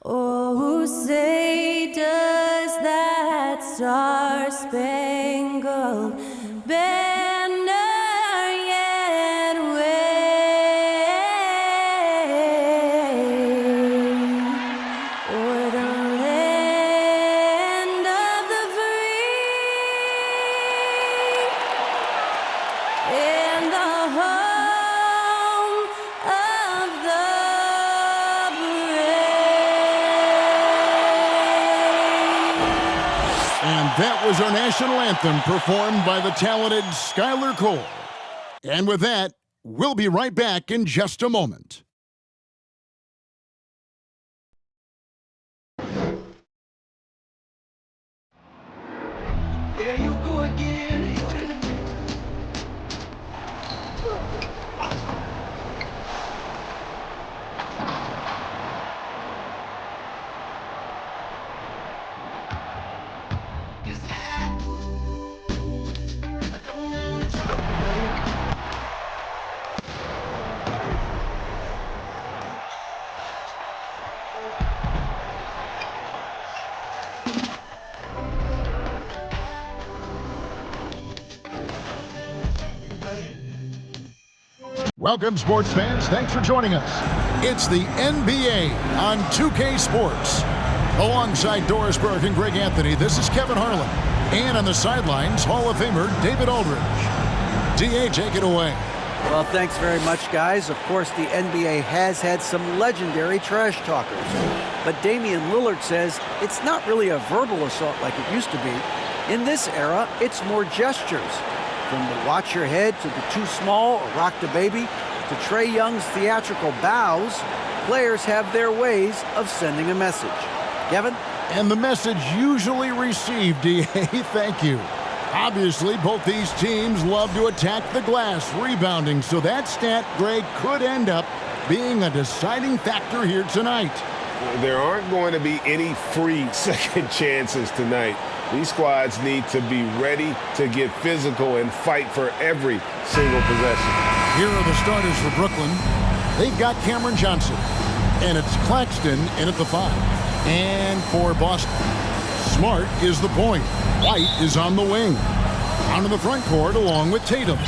Oh, say does that star-spangled banner yet wave o'er the land of the free and the home of the And that was our national anthem performed by the talented Skylar Cole. And with that, we'll be right back in just a moment. There you go again. Welcome, sports fans. Thanks for joining us. It's the NBA on 2K Sports. Alongside Doris Burke and Greg Anthony, this is Kevin Harlan. And on the sidelines, Hall of Famer David Aldridge. DA, take it away. Well, thanks very much, guys. Of course, the NBA has had some legendary trash talkers. But Damian Lillard says it's not really a verbal assault like it used to be. In this era, it's more gestures. From the watch your head to the too small or rock the baby to Trae Young's theatrical bows, players have their ways of sending a message. Kevin? And the message usually received, DA, thank you. Obviously, both these teams love to attack the glass, rebounding, so that stat, Greg, could end up being a deciding factor here tonight. There aren't going to be any free second chances tonight. These squads need to be ready to get physical and fight for every single possession. Here are the starters for Brooklyn. They've got Cameron Johnson, and it's Claxton in at the 5. And for Boston, Smart is the point. White is on the wing. Onto the front court along with Tatum.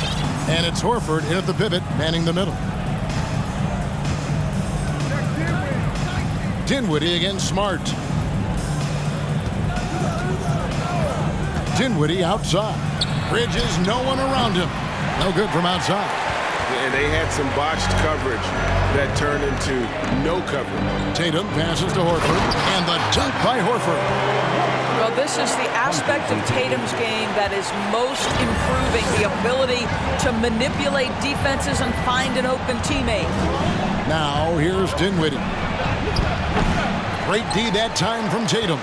And it's Horford in at the pivot, manning the middle. Dinwiddie against Smart. Dinwiddie outside. Bridges, no one around him. No good from outside. And they had some botched coverage that turned into no coverage. Tatum passes to Horford, and the dunk by Horford. Well, this is the aspect of Tatum's game that is most improving, the ability to manipulate defenses and find an open teammate. Now, here's Dinwiddie. Great D that time from Tatum.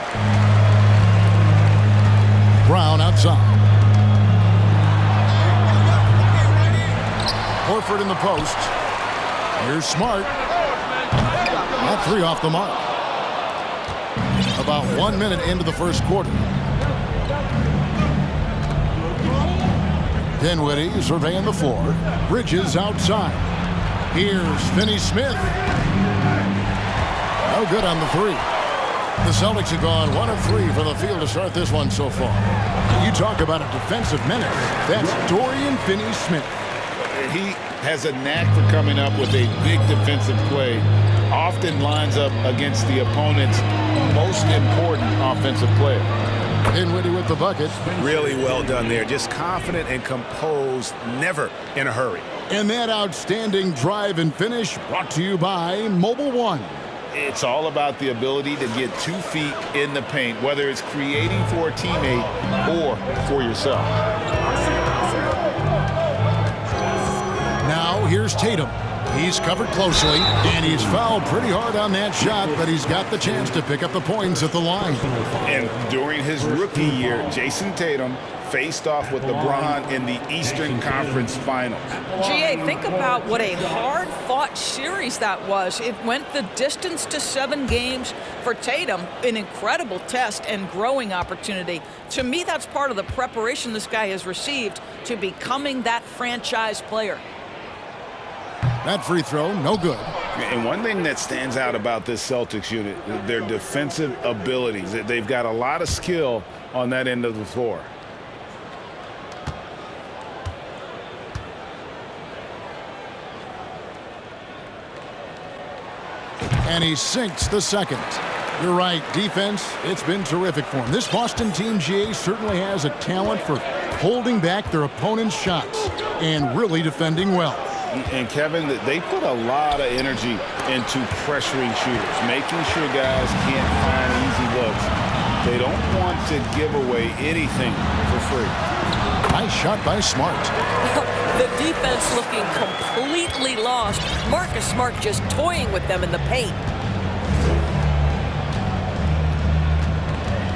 Brown outside. Horford in the post. Here's Smart. That 3 off the mark. About 1 minute into the first quarter. Dinwiddie surveying the floor. Bridges outside. Here's Finney-Smith. No good on the 3. The Celtics have gone 1 of 3 from the field to start this one so far. You talk about a defensive menace. That's Dorian Finney-Smith. He has a knack for coming up with a big defensive play. Often lines up against the opponent's most important offensive player. Dinwiddie with the bucket. Really well done there. Just confident and composed, never in a hurry. And that outstanding drive and finish brought to you by Mobile One. It's all about the ability to get 2 feet in the paint, whether it's creating for a teammate or for yourself. Now here's Tatum. He's covered closely, and he's fouled pretty hard on that shot, but he's got the chance to pick up the points at the line. And during his rookie year, Jason Tatum faced off with LeBron in the Eastern Conference Finals. GA, think about what a hard-fought series that was. It went the distance to 7 games for Tatum, an incredible test and growing opportunity. To me, that's part of the preparation this guy has received to becoming that franchise player. That free throw, no good. And one thing that stands out about this Celtics unit, their defensive abilities. They've got a lot of skill on that end of the floor. And he sinks the second. You're right, defense, it's been terrific for him. This Boston team, GA, certainly has a talent for holding back their opponent's shots and really defending well. And Kevin, they put a lot of energy into pressuring shooters, making sure guys can't find easy looks. They don't want to give away anything for free. Nice shot by Smart. The defense looking completely lost. Marcus Smart just toying with them in the paint.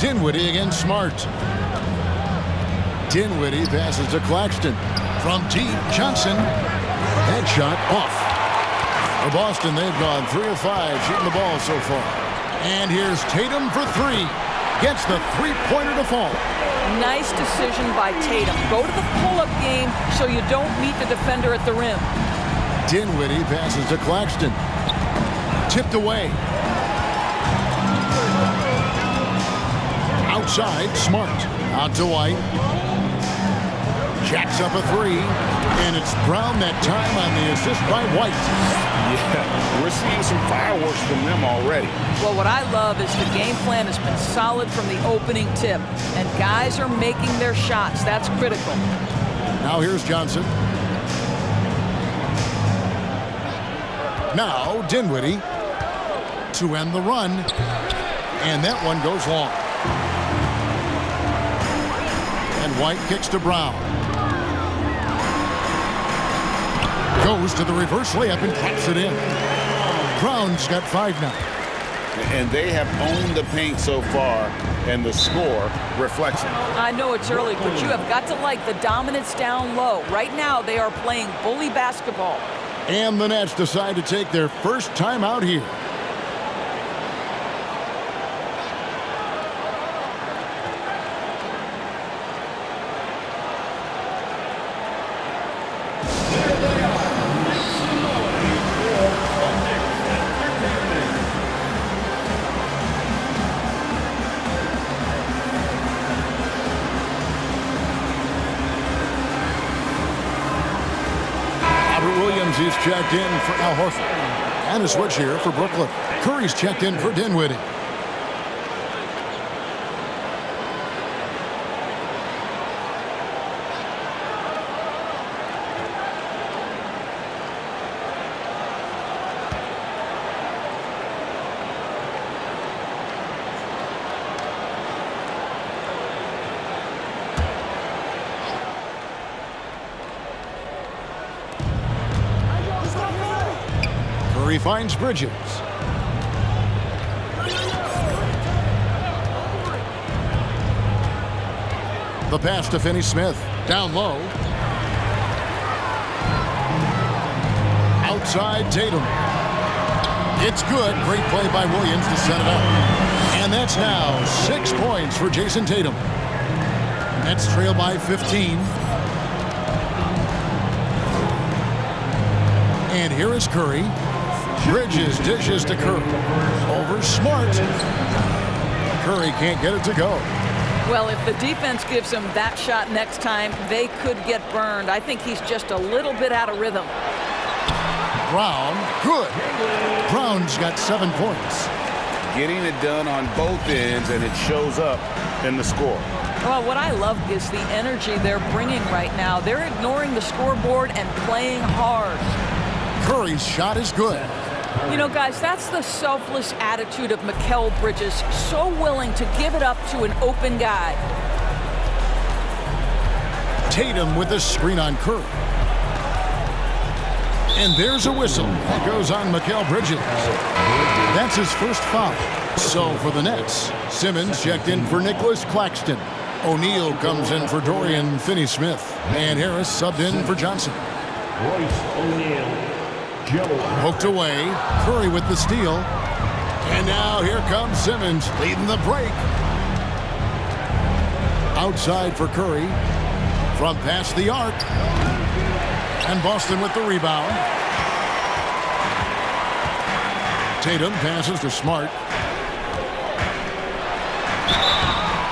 Dinwiddie against Smart. Dinwiddie passes to Claxton. From deep, Johnson. Headshot off. For Boston, they've gone 3 of 5 shooting the ball so far. And here's Tatum for 3. Gets the three-pointer to fall. Nice decision by Tatum. Go to the pull-up game so you don't meet the defender at the rim. Dinwiddie passes to Claxton. Tipped away. Outside, Smart. Out to White. Jacks up a 3. And it's Brown that time on the assist by White. Yeah, we're seeing some fireworks from them already. Well, what I love is the game plan has been solid from the opening tip. And guys are making their shots. That's critical. Now here's Johnson. Now Dinwiddie to end the run. And that one goes long. And White kicks to Brown. Goes to the reverse layup and taps it in. Brown's got 5 now. And they have owned the paint so far, and the score reflects it. I know it's early, but you have got to like the dominance down low. Right now, they are playing bully basketball. And the Nets decide to take their first time out here. He's checked in for Al Horford. And a switch here for Brooklyn. Curry's checked in for Dinwiddie. Curry finds Bridges. The pass to Finney-Smith. Down low. Outside Tatum. It's good. Great play by Williams to set it up. And that's now 6 points for Jason Tatum. Nets trail by 15. And here is Curry. Bridges dishes to Curry. Over Smart. Curry can't get it to go. Well, if the defense gives him that shot next time, they could get burned. I think he's just a little bit out of rhythm. Brown, good. Brown's got 7 points. Getting it done on both ends, and it shows up in the score. Well, what I love is the energy they're bringing right now. They're ignoring the scoreboard and playing hard. Curry's shot is good. You know, guys, that's the selfless attitude of Mikal Bridges, so willing to give it up to an open guy. Tatum with a screen on Curry. And there's a whistle that goes on Mikal Bridges. That's his first foul. So for the Nets, Simmons checked in for Nicholas Claxton. O'Neal comes in for Dorian Finney-Smith. And Harris subbed in for Johnson. Poked away. Curry with the steal. And now here comes Simmons leading the break. Outside for Curry. From past the arc. And Boston with the rebound. Tatum passes to Smart.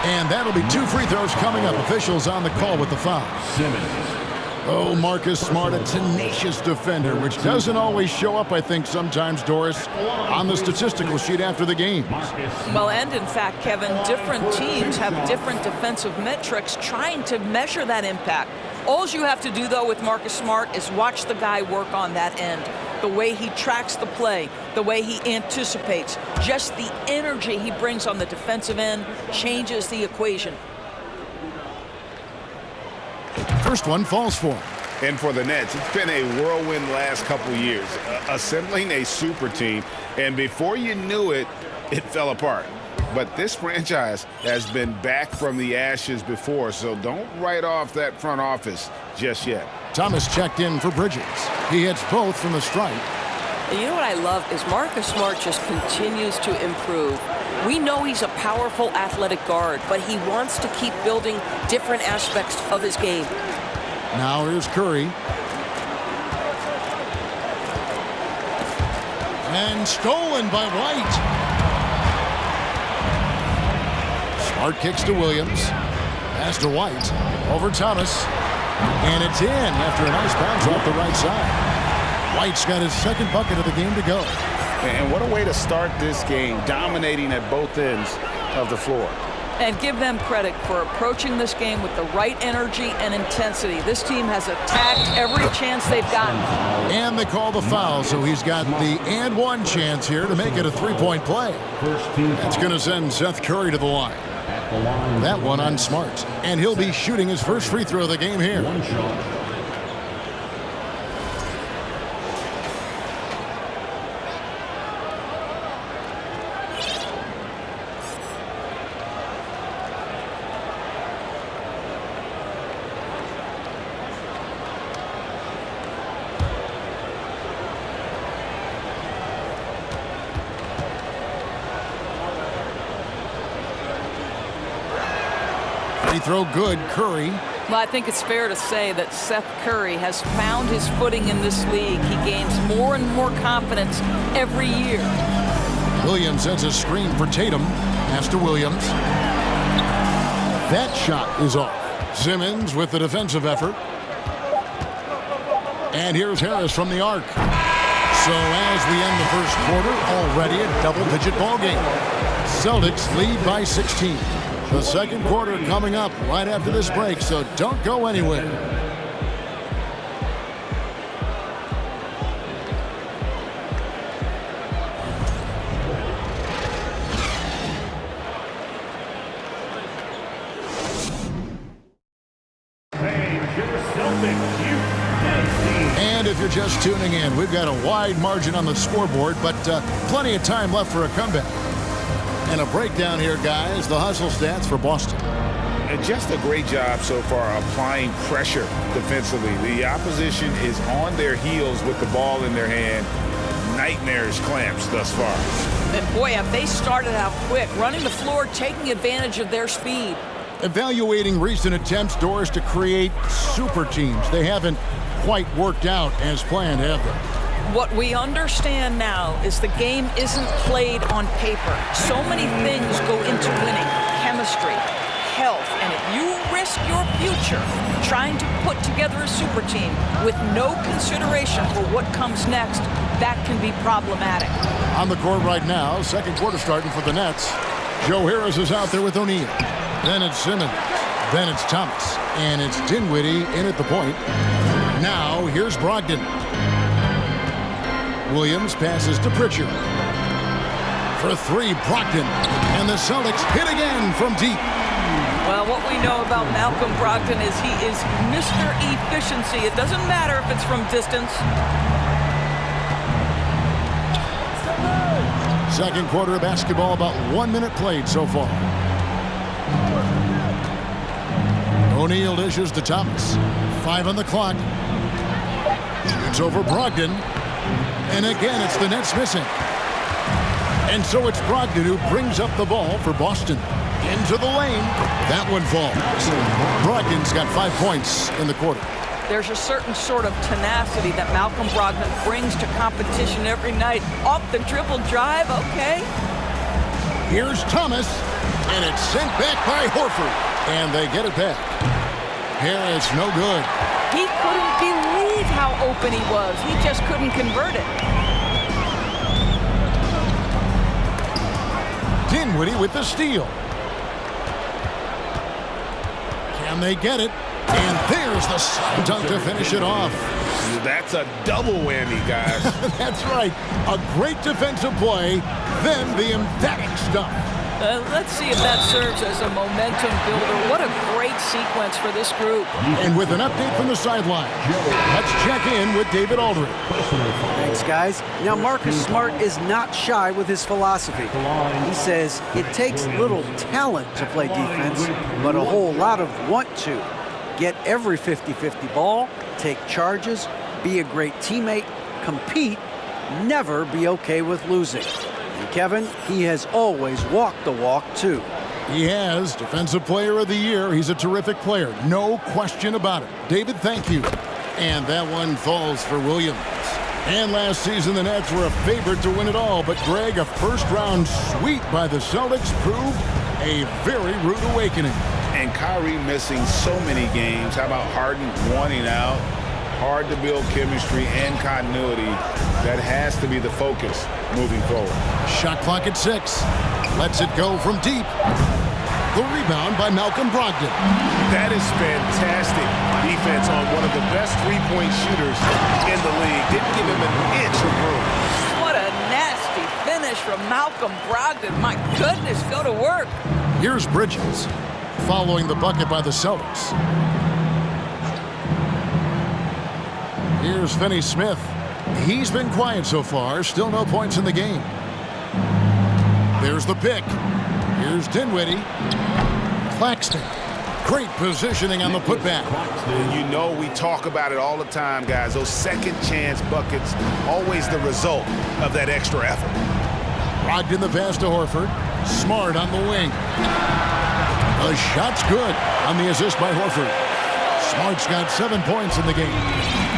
And that'll be 2 free throws coming up. Officials on the call with the foul. Oh, Marcus Smart, a tenacious defender, which doesn't always show up, I think, sometimes, Doris, on the statistical sheet after the game. Well, and in fact, Kevin, different teams have different defensive metrics trying to measure that impact. All you have to do, though, with Marcus Smart is watch the guy work on that end. The way he tracks the play, the way he anticipates, just the energy he brings on the defensive end changes the equation. First one falls for him. And for the Nets, it's been a whirlwind last couple years, assembling a super team. And before you knew it, it fell apart. But this franchise has been back from the ashes before, so don't write off that front office just yet. Thomas checked in for Bridges. He hits both from the stripe. And you know what I love is Marcus Smart just continues to improve. We know he's a powerful athletic guard, but he wants to keep building different aspects of his game. Now here's Curry. And stolen by White. Smart kicks to Williams. Pass to White. Over Thomas. And it's in after a nice bounce off the right side. White's got his second bucket of the game to go. And what a way to start this game, dominating at both ends of the floor. And give them credit for approaching this game with the right energy and intensity. This team has attacked every chance they've gotten. And they call the foul, so he's got the and one chance here to make it a three-point play. That's going to send Seth Curry to the line. That one on Smart. And he'll be shooting his first free throw of the game here. Free throw good, Curry. Well, I think it's fair to say that Seth Curry has found his footing in this league. He gains more and more confidence every year. Williams sends a screen for Tatum. Pass to Williams. That shot is off. Simmons with the defensive effort. And here's Harris from the arc. So as we end the first quarter, already a double-digit ball game. Celtics lead by 16. The second quarter coming up right after this break, so don't go anywhere. And if you're just tuning in, we've got a wide margin on the scoreboard, but plenty of time left for a comeback. And a breakdown here, guys. The hustle stats for Boston. And just a great job so far applying pressure defensively. The opposition is on their heels with the ball in their hand. Nightmarish clamps thus far. And boy, have they started out quick, running the floor, taking advantage of their speed. Evaluating recent attempts, Doris, to create super teams. They haven't quite worked out as planned, have they? What we understand now is the game isn't played on paper. So many things go into winning. Chemistry, health, and if you risk your future trying to put together a super team with no consideration for what comes next, that can be problematic. On the court right now, second quarter starting for the Nets. Joe Harris is out there with O'Neal. Then it's Simmons. Then it's Thomas. And it's Dinwiddie in at the point. Now here's Brogdon. Williams passes to Pritchard. For three, Brogdon. And the Celtics hit again from deep. Well, what we know about Malcolm Brogdon is he is Mr. Efficiency. It doesn't matter if it's from distance. Second quarter of basketball, about 1 minute played so far. O'Neal dishes to Thomas. 5 on the clock. It's over Brogdon. And again, it's the Nets missing. And so it's Brogdon who brings up the ball for Boston. Into the lane. That one falls. Brogdon's got 5 points in the quarter. There's a certain sort of tenacity that Malcolm Brogdon brings to competition every night. Off the dribble drive, okay. Here's Thomas, and it's sent back by Horford. And they get it back. Harris, no good. He couldn't believe how open he was. He just couldn't convert it. Dinwiddie with the steal. Can they get it? And there's the slam dunk to finish it off. That's a double whammy, guys. That's right. A great defensive play, then the emphatic stuff. Let's see if that serves as a momentum builder. What a great sequence for this group. And with an update from the sideline, let's check in with David Aldridge. Thanks, guys. Now, Marcus Smart is not shy with his philosophy. He says it takes little talent to play defense, but a whole lot of want to. Get every 50-50 ball, take charges, be a great teammate, compete, never be okay with losing. And Kevin, he has always walked the walk, too. He has. Defensive Player of the Year. He's a terrific player. No question about it. David, thank you. And that one falls for Williams. And last season, the Nets were a favorite to win it all. But, Greg, a first-round sweep by the Celtics proved a very rude awakening. And Kyrie missing so many games. How about Harden wanting out? Hard to build chemistry and continuity. That has to be the focus moving forward. Shot clock at 6. Lets it go from deep. The rebound by Malcolm Brogdon. That is fantastic defense on one of the best three-point shooters in the league. Didn't give him an inch of room. What a nasty finish from Malcolm Brogdon. My goodness, go to work. Here's Bridges, following the bucket by the Celtics. Here's Finney Smith. He's been quiet so far. Still no points in the game. There's the pick. Here's Dinwiddie. Claxton. Great positioning on the putback. And you know we talk about it all the time, guys. Those second chance buckets, always the result of that extra effort. Brogdon the pass to Horford. Smart on the wing. The shot's good on the assist by Horford. Smart's got 7 points in the game.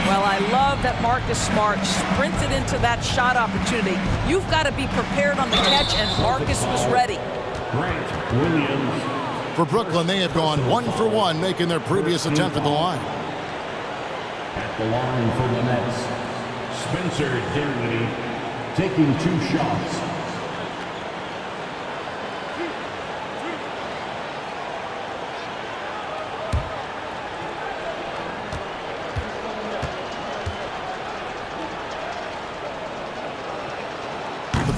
Well, I love that Marcus Smart sprinted into that shot opportunity. You've got to be prepared on the catch, and Marcus was ready. Grant Williams. For Brooklyn, they have gone 1 for 1, making their previous attempt at the line. At the line for the Nets, Spencer Dinwiddie taking 2 shots.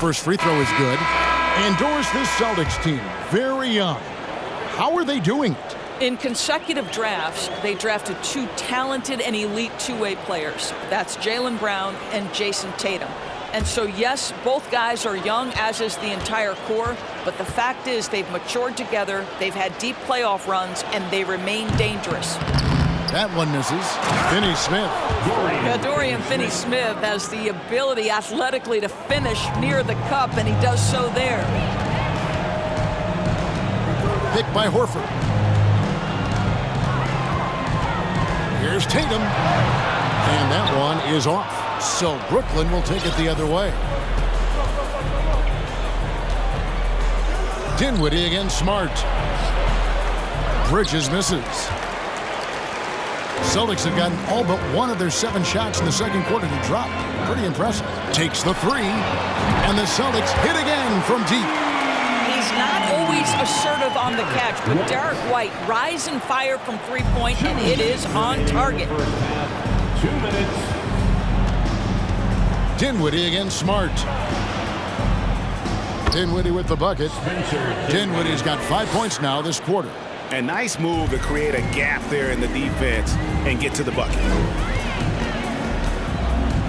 First free throw is good. Endorse this Celtics team. Very young. How are they doing it? In consecutive drafts, they drafted 2 talented and elite two-way players. That's Jaylen Brown and Jason Tatum. And so, yes, both guys are young, as is the entire core. But the fact is they've matured together, they've had deep playoff runs, and they remain dangerous. That one misses. Finney Smith. Dorian Finney-Smith has the ability athletically to finish near the cup, and he does so there. Picked by Horford. Here's Tatum. And that one is off. So Brooklyn will take it the other way. Dinwiddie against Smart. Bridges misses. Celtics have gotten all but 1 of their 7 shots in the second quarter to drop. Pretty impressive. Takes the 3, and the Celtics hit again from deep. He's not always assertive on the catch, but Derek White rise and fire from three-point, and it is on target. 2 minutes. Dinwiddie against Smart. Dinwiddie with the bucket. Dinwiddie's got 5 points now this quarter. A nice move to create a gap there in the defense and get to the bucket.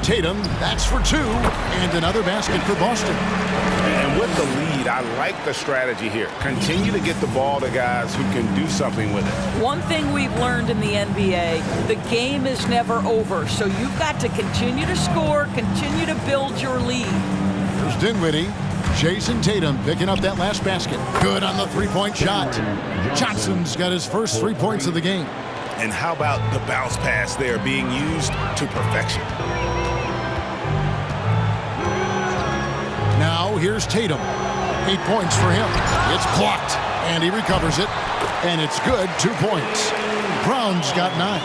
Tatum, that's for 2, and another basket for Boston. And with the lead, I like the strategy here. Continue to get the ball to guys who can do something with it. One thing we've learned in the NBA, the game is never over, so you've got to continue to score, continue to build your lead. Here's Dinwiddie. Jason Tatum picking up that last basket. Good on the 3-point shot. Johnson's got his first 3 points of the game. And how about the bounce pass there being used to perfection? Now here's Tatum. 8 points for him. It's blocked, and he recovers it, and it's good. 2 points. Brown's got 9.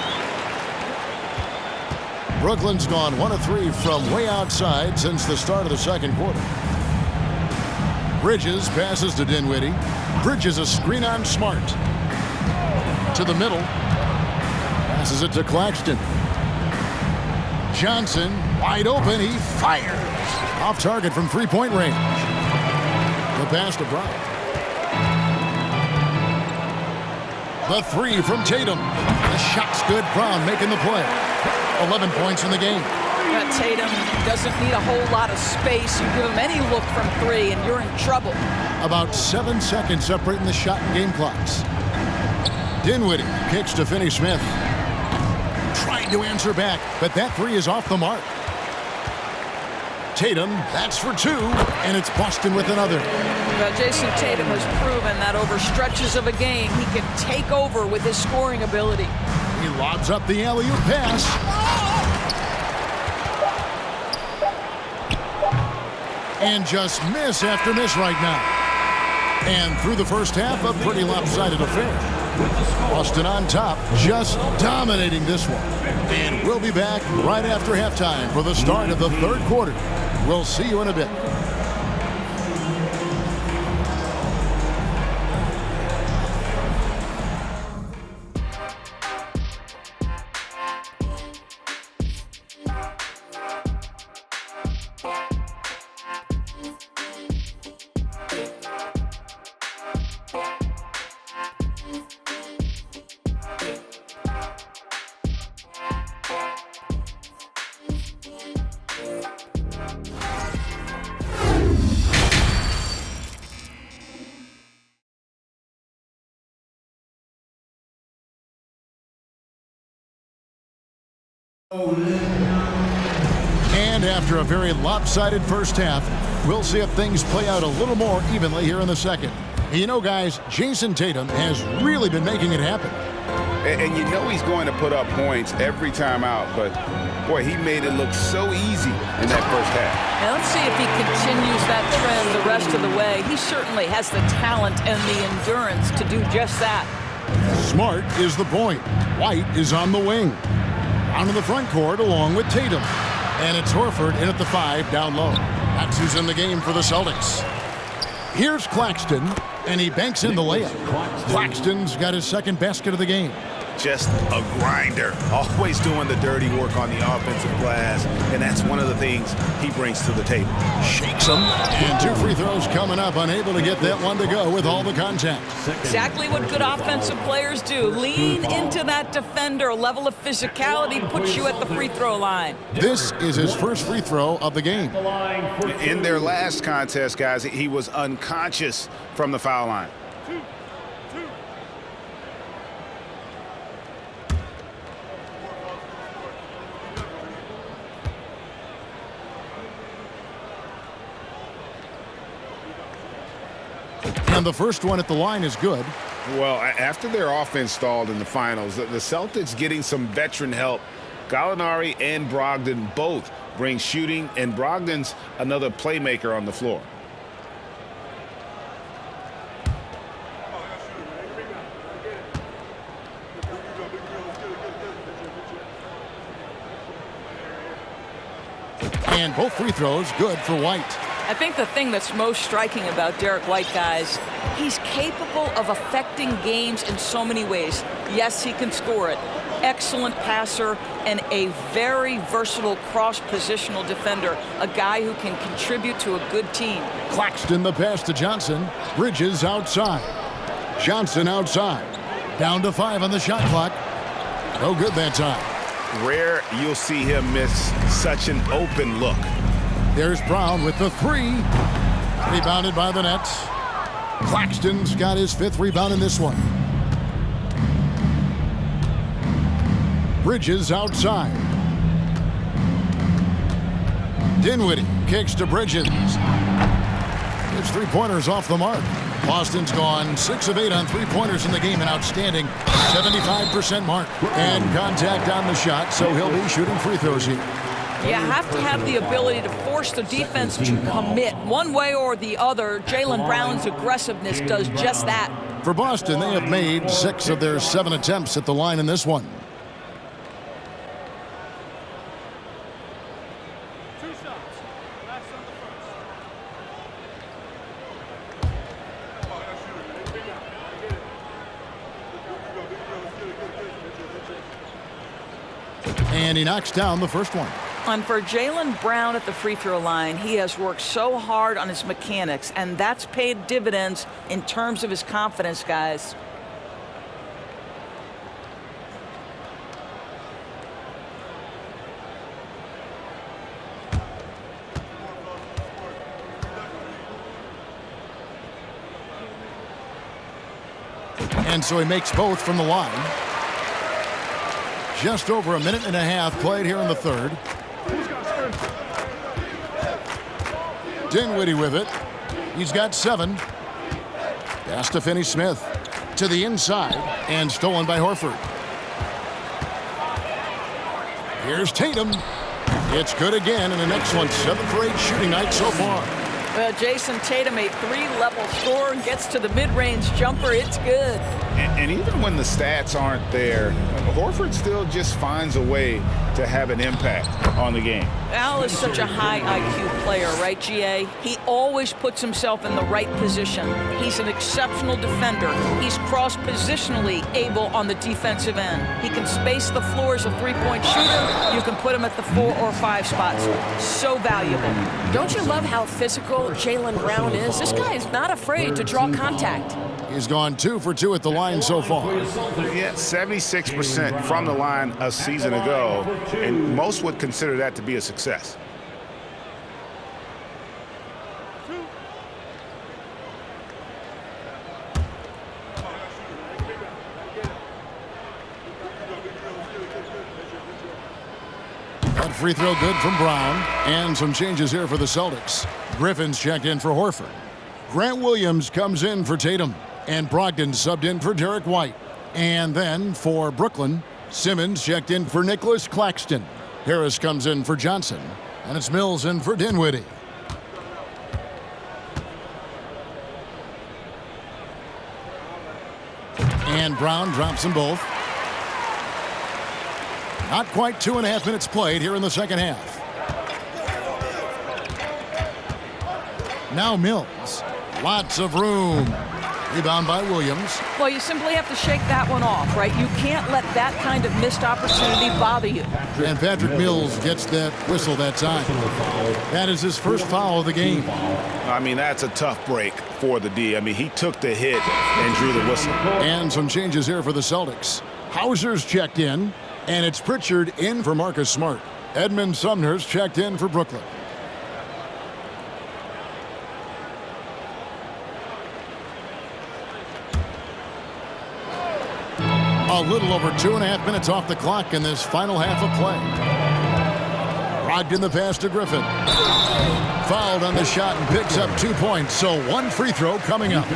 Brooklyn's gone 1 of 3 from way outside since the start of the second quarter. Bridges passes to Dinwiddie. Bridges a screen on Smart. To the middle. Passes it to Claxton. Johnson, wide open. He fires. Off target from three-point range. The pass to Brown. The three from Tatum. The shot's good. Brown making the play. 11 points in the game. Tatum doesn't need a whole lot of space. You give him any look from 3 and you're in trouble. About 7 seconds separating the shot and game clocks. Dinwiddie kicks to Finney-Smith. Trying to answer back, but that 3 is off the mark. Tatum, that's for 2, and it's Boston with another. Well, Jason Tatum has proven that over stretches of a game, he can take over with his scoring ability. He lobs up the alley-oop pass. And just miss after miss right now. And through the first half, a pretty lopsided affair. Boston on top, just dominating this one. And we'll be back right after halftime for the start of the third quarter. We'll see you in a bit. And after a very lopsided first half, we'll see if things play out a little more evenly here in the second. And you know, guys, Jason Tatum has really been making it happen. And you know he's going to put up points every time out, but boy, he made it look so easy in that first half. Now let's see if he continues that trend the rest of the way. He certainly has the talent and the endurance to do just that. Smart is the point. White is on the wing. Down in the front court along with Tatum. And it's Horford in at the 5 down low. That's who's in the game for the Celtics. Here's Claxton, and he banks in the layup. Claxton's got his second basket of the game. Just a grinder, always doing the dirty work on the offensive glass, and that's one of the things he brings to the table. Shakes him, and 2 free throws coming up, unable to get that one to go with all the contact. Exactly what good offensive players do. Lean into that defender. A level of physicality puts you at the free throw line. This is his first free throw of the game. In their last contest, guys, he was unconscious from the foul line. And the first one at the line is good. Well, after their offense stalled in the finals, the Celtics getting some veteran help. Gallinari and Brogdon both bring shooting, and Brogdon's another playmaker on the floor. And both free throws good for White. I think the thing that's most striking about Derek White, guys, he's capable of affecting games in so many ways. Yes, he can score it. Excellent passer and a very versatile cross-positional defender, a guy who can contribute to a good team. Claxton the pass to Johnson. Bridges outside. Johnson outside. Down to 5 on the shot clock. No good that time. Rare you'll see him miss such an open look. There's Brown with the 3. Rebounded by the Nets. Claxton's got his 5th rebound in this one. Bridges outside. Dinwiddie kicks to Bridges. His 3-pointer's off the mark. Boston's gone 6 of 8 on three-pointers in the game, an outstanding 75% mark. And contact on the shot, so he'll be shooting free throws here. You have to have the ability to force the defense to commit one way or the other. Jaylen Brown's aggressiveness does just that. For Boston, they have made 6 of their 7 attempts at the line in this one. And he knocks down the first one. And for Jaylen Brown at the free throw line, he has worked so hard on his mechanics, and that's paid dividends in terms of his confidence, guys. And so he makes both from the line. Just over a minute and a half played here in the third. Dinwiddie with it. He's got 7. Pass to Finney-Smith. To the inside and stolen by Horford. Here's Tatum. It's good again, and an excellent 7 for 8 shooting night so far. Well, Jason Tatum, a 3-level scorer, gets to the mid-range jumper. It's good. And even when the stats aren't there, Horford still just finds a way to have an impact on the game. Al is such a high IQ player, right, GA? He always puts himself in the right position. He's an exceptional defender. He's cross-positionally able on the defensive end. He can space the floor as a three-point shooter. You can put him at the 4 or 5 spots. So valuable. Don't you love how physical Jaylen Brown is? This guy is not afraid to draw contact. He's gone 2 for 2 at the line so far. Yeah, 76% from the line a season ago, and most would consider that to be a success. That free throw good from Brown. And some changes here for the Celtics. Griffin's checked in for Horford. Grant Williams comes in for Tatum. And Brogdon subbed in for Derek White. And then for Brooklyn, Simmons checked in for Nicholas Claxton. Harris comes in for Johnson. And it's Mills in for Dinwiddie. And Brown drops them both. Not quite 2.5 minutes played here in the second half. Now Mills. Lots of room. Rebound by Williams. Well, you simply have to shake that one off, right? You can't let that kind of missed opportunity bother you. And Patrick Mills gets that whistle that time. That is his first foul of the game. I mean, that's a tough break for the D. I mean, he took the hit and drew the whistle. And some changes here for the Celtics. Hauser's checked in, and it's Pritchard in for Marcus Smart. Edmund Sumner's checked in for Brooklyn. A little over 2.5 minutes off the clock in this final half of play. Brogdon the pass to Griffin. Fouled on the shot and picks up 2 points, so 1 free throw coming up.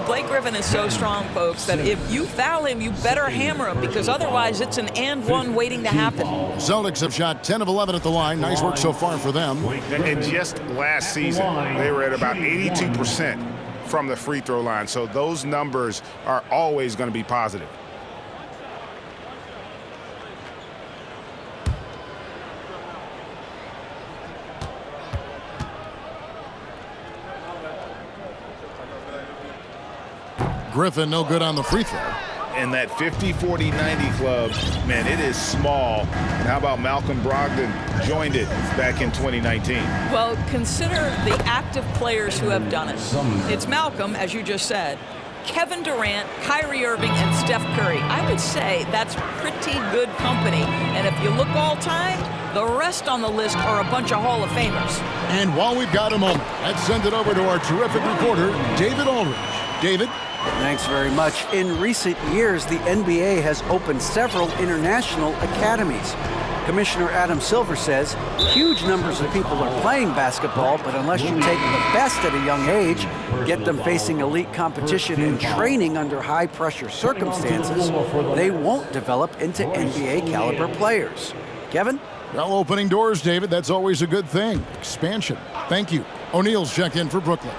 Blake Griffin is so strong, folks, that if you foul him, you better hammer him, because otherwise it's an and one waiting to happen. Celtics have shot 10 of 11 at the line. Nice work so far for them. And just last season, they were at about 82% from the free throw line, so those numbers are always going to be positive. Griffin no good on the free throw. And that 50-40-90 club, man, it is small. And how about Malcolm Brogdon joined it back in 2019? Well, consider the active players who have done it. It's Malcolm, as you just said, Kevin Durant, Kyrie Irving, and Steph Curry. I would say that's pretty good company. And if you look all time, the rest on the list are a bunch of Hall of Famers. And while we've got a moment, let's send it over to our terrific reporter, David Aldridge. David? Thanks very much. In recent years, the NBA has opened several international academies. Commissioner Adam Silver says huge numbers of people are playing basketball, but unless you take the best at a young age, get them facing elite competition and training under high-pressure circumstances, they won't develop into NBA-caliber players. Kevin? Well, opening doors, David, that's always a good thing. Expansion. Thank you. O'Neal's checked in for Brooklyn.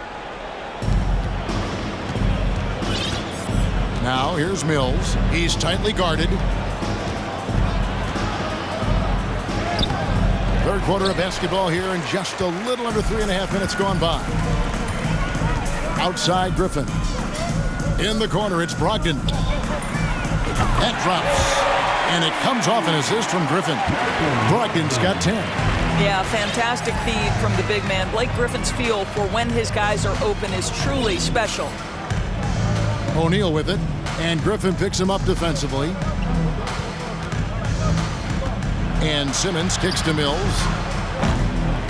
Now, here's Mills. He's tightly guarded. Third quarter of basketball here, and just a little under 3.5 minutes gone by. Outside, Griffin. In the corner, it's Brogdon. That drops. And it comes off an assist from Griffin. Brogdon's got 10. Yeah, fantastic feed from the big man. Blake Griffin's feel for when his guys are open is truly special. O'Neal with it, and Griffin picks him up defensively. And Simmons kicks to Mills.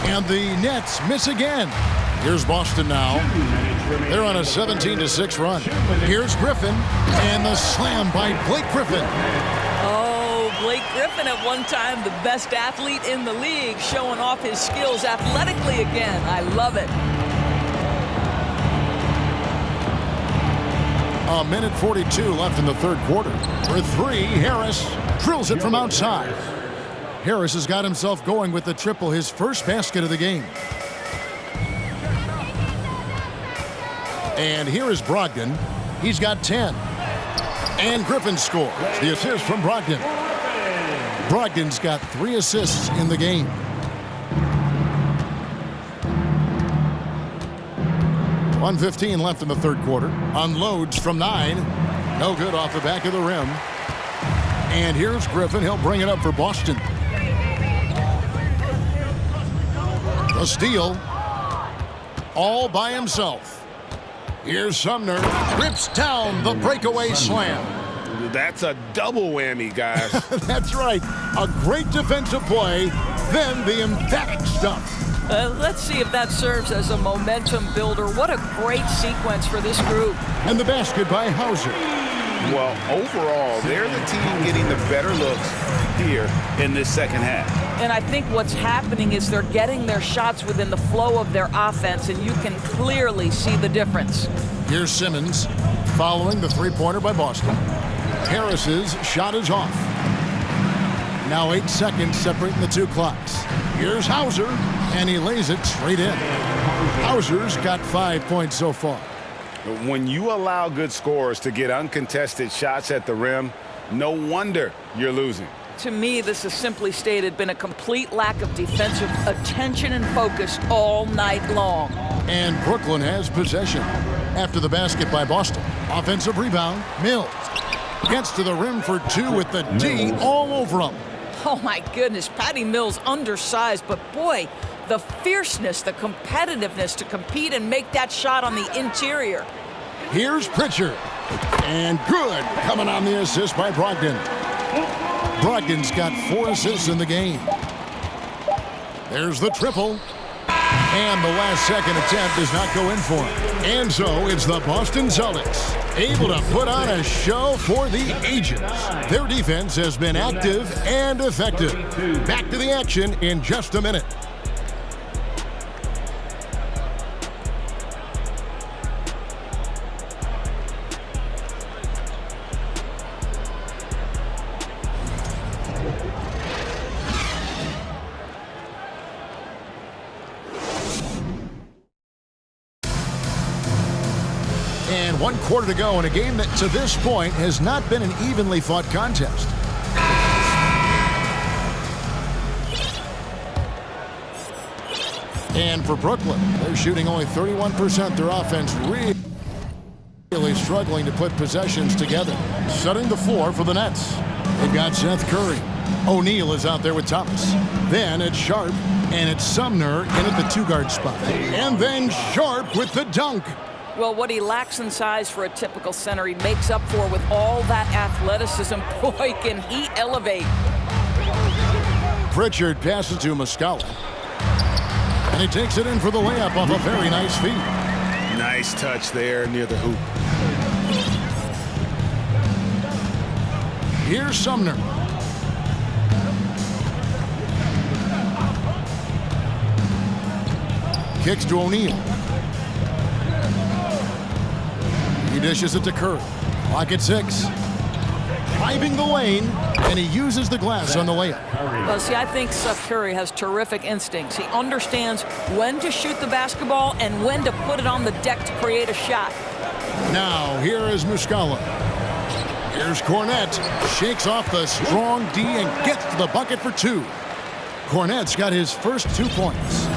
And the Nets miss again. Here's Boston now. They're on a 17-6 run. Here's Griffin, and the slam by Blake Griffin. Oh, Blake Griffin at one time the best athlete in the league, showing off his skills athletically again. I love it. A minute 42 left in the third quarter. For three, Harris drills it from outside. Harris has got himself going with the triple, his first basket of the game. And here is Brogdon. He's got 10. And Griffin scores the assist from Brogdon. Brogdon's got 3 assists in the game. .115 left in the third quarter. Unloads from 9. No good off the back of the rim. And here's Griffin. He'll bring it up for Boston. A steal. All by himself. Here's Sumner. Rips down the breakaway slam. That's a double whammy, guys. That's right. A great defensive play, then the emphatic stuff. Let's see if that serves as a momentum builder. What a great sequence for this group. And the basket by Hauser. Well, overall, they're the team getting the better looks here in this second half. And I think what's happening is they're getting their shots within the flow of their offense, and you can clearly see the difference. Here's Simmons following the three-pointer by Boston. Harris's shot is off. Now 8 seconds separating the two clocks. Here's Hauser, and he lays it straight in. Hauser's got 5 points so far. When you allow good scorers to get uncontested shots at the rim, no wonder you're losing. To me, this has simply stated been a complete lack of defensive attention and focus all night long. And Brooklyn has possession. After the basket by Boston. Offensive rebound, Mills. Gets to the rim for 2 with the D all over him. Oh my goodness, Patty Mills undersized, but boy, the fierceness, the competitiveness to compete and make that shot on the interior. Here's Pritchard. And good coming on the assist by Brogdon. Brogdon's got 4 assists in the game. There's the triple. And the last second attempt does not go in for him. And so it's the Boston Celtics able to put on a show for the ages. Their defense has been active and effective. Back to the action in just a minute. And 1 quarter to go in a game that to this point has not been an evenly fought contest. And for Brooklyn, they're shooting only 31%. Their offense really struggling to put possessions together. Setting the floor for the Nets. They've got Seth Curry. O'Neal is out there with Thomas. Then it's Sharp, and it's Sumner in at the 2-guard spot. And then Sharp with the dunk. Well, what he lacks in size for a typical center, he makes up for with all that athleticism. Boy, can he elevate. Pritchard passes to Muscala. And he takes it in for the layup off a very nice feed. Nice touch there near the hoop. Here's Sumner. kicks to O'Neal. He dishes it to Curry. Clock at 6. Driving the lane, and he uses the glass on the layup. Well, see, I think Steph Curry has terrific instincts. He understands when to shoot the basketball and when to put it on the deck to create a shot. Now, here is Muscala. Here's Cornette. Shakes off the strong D and gets to the bucket for 2. Cornette's got his first 2 points.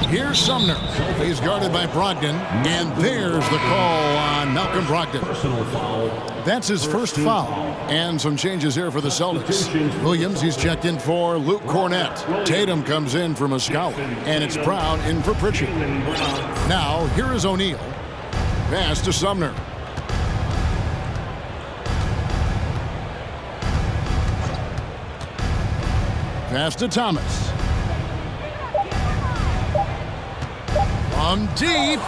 Here's Sumner. He's guarded by Brogdon, and there's the call on Malcolm Brogdon. That's his first foul. And some changes here for the Celtics. Williams, he's checked in for Luke Cornette. Tatum comes in for Muscala, and it's Brown in for Pritchard. Now, here is O'Neal. Pass to Sumner. Pass to Thomas. From deep.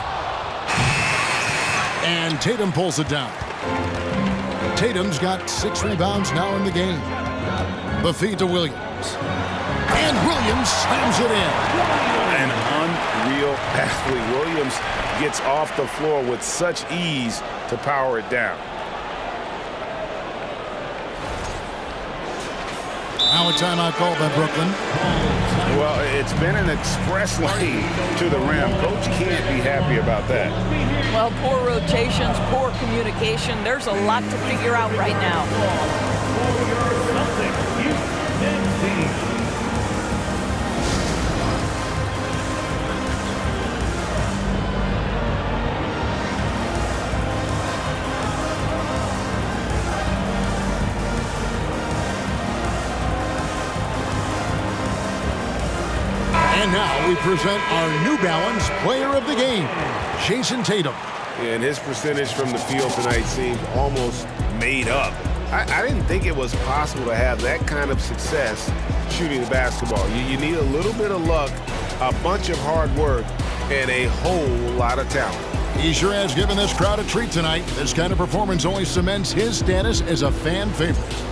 And Tatum pulls it down. Tatum's got 6 rebounds now in the game. The feed to Williams. And Williams slams it in. An unreal athlete. Williams gets off the floor with such ease to power it down. Now a timeout called by Brooklyn. Well, it's been an express lane to the rim. Coach can't be happy about that. Well, poor rotations, poor communication. There's a lot to figure out right now. And now we present our New Balance Player of the Game, Jason Tatum. And his percentage from the field tonight seemed almost made up. I didn't think it was possible to have that kind of success shooting the basketball. You need a little bit of luck, a bunch of hard work, and a whole lot of talent. He sure has given this crowd a treat tonight. This kind of performance only cements his status as a fan favorite.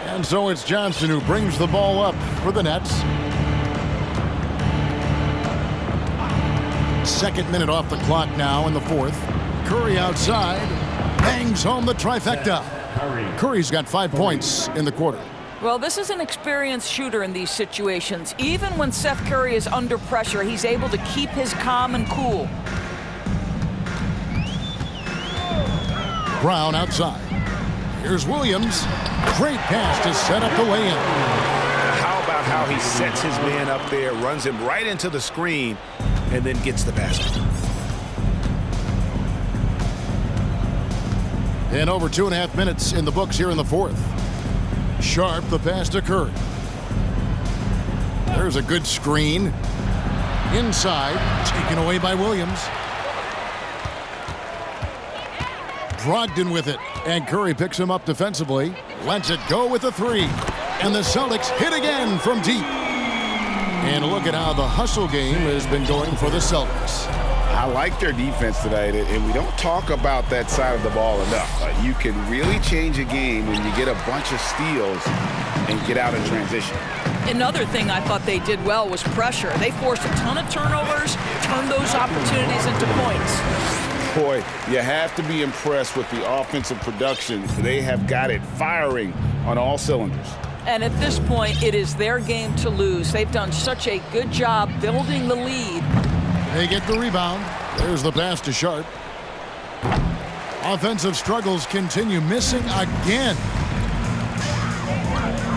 And so it's Johnson who brings the ball up for the Nets. Second minute off the clock now in the 4th. Curry outside, bangs home the trifecta. Curry's got 5 points in the quarter. Well, this is an experienced shooter in these situations. Even when Steph Curry is under pressure, he's able to keep his calm and cool. Brown outside. Here's Williams. Great pass to set up the lay-in. How about how he sets his man up there, runs him right into the screen, and then gets the basket. And over 2.5 minutes in the books here in the 4th. Sharp, the pass to Curry. There's a good screen. Inside, taken away by Williams. Brogdon with it, and Curry picks him up defensively. Lets it go with a 3. And the Celtics hit again from deep. And look at how the hustle game has been going for the Celtics. I like their defense tonight, and we don't talk about that side of the ball enough. You can really change a game when you get a bunch of steals and get out in transition. Another thing I thought they did well was pressure. They forced a ton of turnovers, turned those opportunities into points. Boy, you have to be impressed with the offensive production. They have got it firing on all cylinders. And at this point, it is their game to lose. They've done such a good job building the lead. They get the rebound. There's the pass to Sharp. Offensive struggles continue, missing again.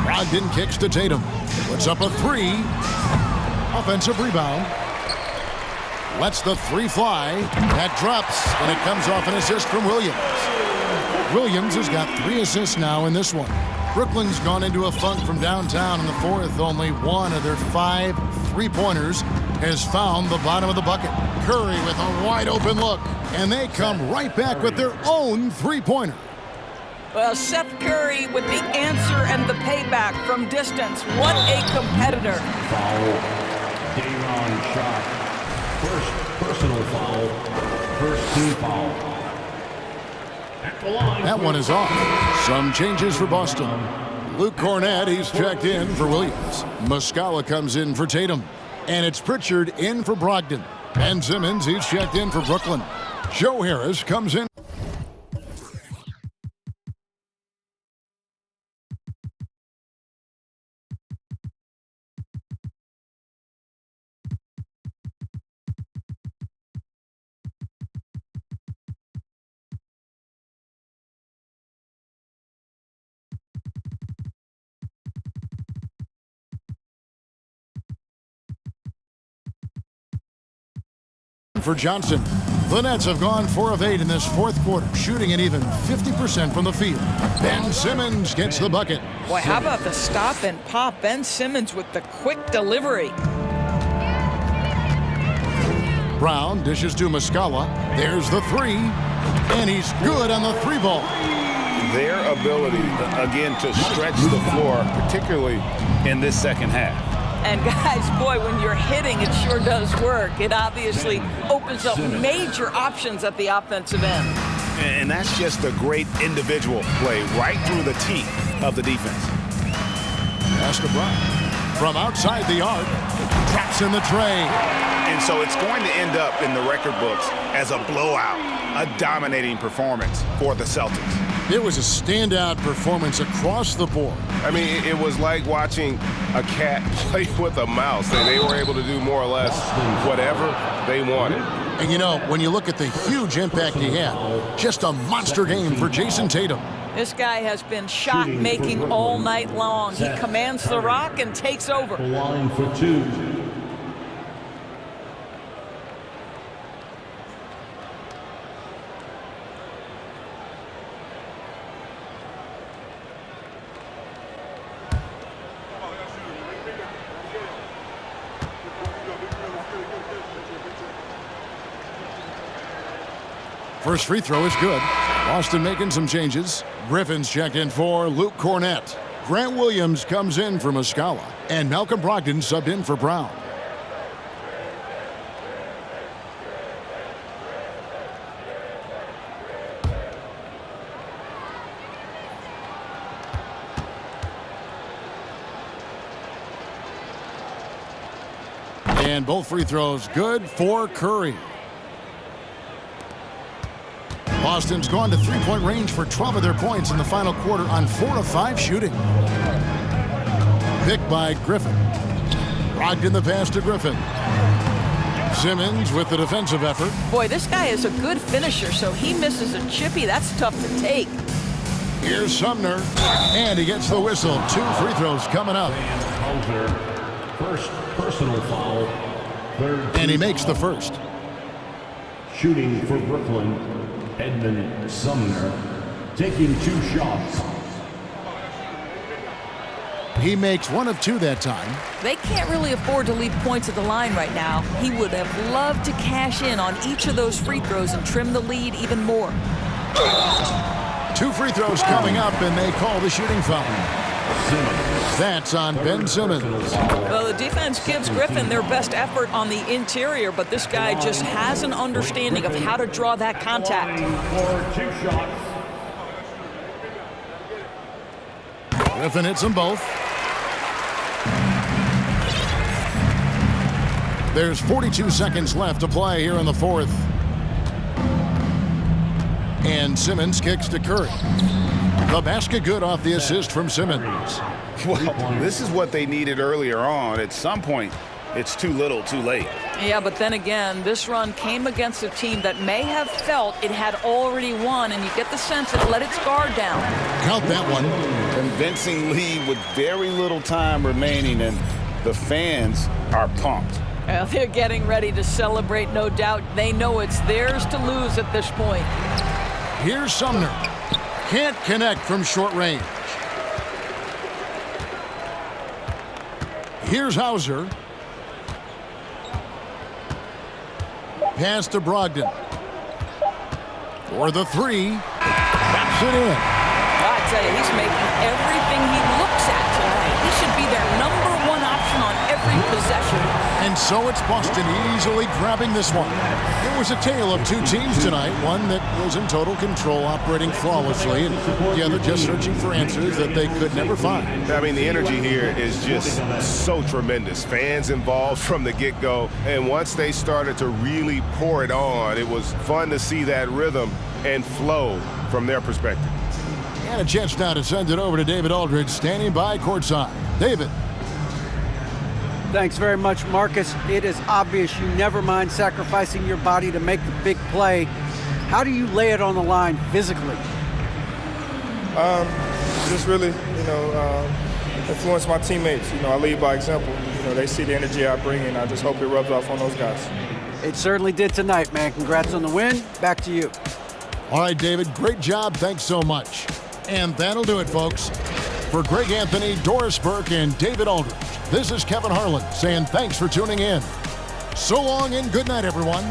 Brogdon kicks to Tatum. Puts up a 3. Offensive rebound. Lets the 3 fly. That drops, and it comes off an assist from Williams. Williams has got 3 assists now in this one. Brooklyn's gone into a funk from downtown in the 4th. Only one of their 5 3-pointers has found the bottom of the bucket. Curry with a wide open look, and they come right back with their own 3-pointer. Well, Seth Curry with the answer and the payback from distance. What a competitor. Foul. Dayron shot. First personal foul. First team foul. At the line. That one is off. Some changes for Boston. Luke Cornett, he's checked in for Williams. Muscala comes in for Tatum. And it's Pritchard in for Brogdon. Ben Simmons, he's checked in for Brooklyn. Joe Harris comes in. For Johnson. The Nets have gone 4 of 8 in this fourth quarter, shooting an even 50% from the field. Ben Simmons gets the bucket. Boy, how about the stop and pop? Ben Simmons with the quick delivery. Brown dishes to Muscala. There's the three. And he's good on the three ball. Their ability, again, to stretch the floor, particularly in this second half. And guys, boy, when you're hitting, it sure does work. It obviously opens up major options at the offensive end. And that's just a great individual play right through the teeth of the defense. Pass to Brown. From outside the arc, traps in the tray. And so it's going to end up in the record books as a blowout, a dominating performance for the Celtics. It was a standout performance across the board. I mean, it was like watching a cat play with a mouse. They were able to do more or less whatever they wanted. And you know, when you look at the huge impact he had, just a monster game for Jason Tatum. This guy has been shot making all night long. He commands the rock and takes over. The line for two. First free throw is good. Boston making some changes. Griffin's checked in for Luke Cornett. Grant Williams comes in for Muscala. And Malcolm Brogdon subbed in for Brown. And both free throws good for Curry. Boston's gone to three-point range for 12 of their points in the final quarter on 4 of 5 shooting. Picked by Griffin. Brogdon the pass to Griffin. Simmons with the defensive effort. Boy, this guy is a good finisher, so he misses a chippy. That's tough to take. Here's Sumner. And he gets the whistle. 2 free throws coming up. First personal foul. And he makes the first. Shooting for Brooklyn. Edmund Sumner taking 2 shots. He makes 1 of 2 that time. They can't really afford to leave points at the line right now. He would have loved to cash in on each of those free throws and trim the lead even more. 2 free throws coming up, and they call the shooting foul. That's on Ben Simmons. Well, the defense gives Griffin their best effort on the interior, but this guy just has an understanding of how to draw that contact. Griffin hits them both. There's 42 seconds left to play here in the fourth. And Simmons kicks to Curry. The basket good off the assist from Simmons. Well, this is what they needed earlier on. At some point, it's too little, too late. Yeah, but then again, this run came against a team that may have felt it had already won, and you get the sense it let its guard down. Count that one. Convincing lead with very little time remaining, and the fans are pumped. Well, they're getting ready to celebrate, no doubt. They know it's theirs to lose at this point. Here's Sumner. Can't connect from short range. Here's Hauser. Pass to Brogdon. For the 3. Drops it in. tell you, he's making everything he looks at tonight. He should be their number one option on every possession. And so it's Boston easily grabbing this one. It was a tale of two teams tonight, one that was in total control, operating flawlessly, and the other just searching for answers that they could never find. I mean, the energy here is just so tremendous. Fans involved from the get-go, and once they started to really pour it on, it was fun to see that rhythm and flow from their perspective. And a chance now to send it over to David Aldridge, standing by courtside. David. Thanks very much, Marcus. It is obvious you never mind sacrificing your body to make the big play. How do you lay it on the line physically? Just really, influence my teammates. I lead by example. They see the energy I bring, and I just hope it rubs off on those guys. It certainly did tonight, man. Congrats on the win. Back to you. All right, David, great job. Thanks so much. And that'll do it, folks. For Greg Anthony, Doris Burke, and David Aldridge, this is Kevin Harlan saying thanks for tuning in. So long and good night, everyone.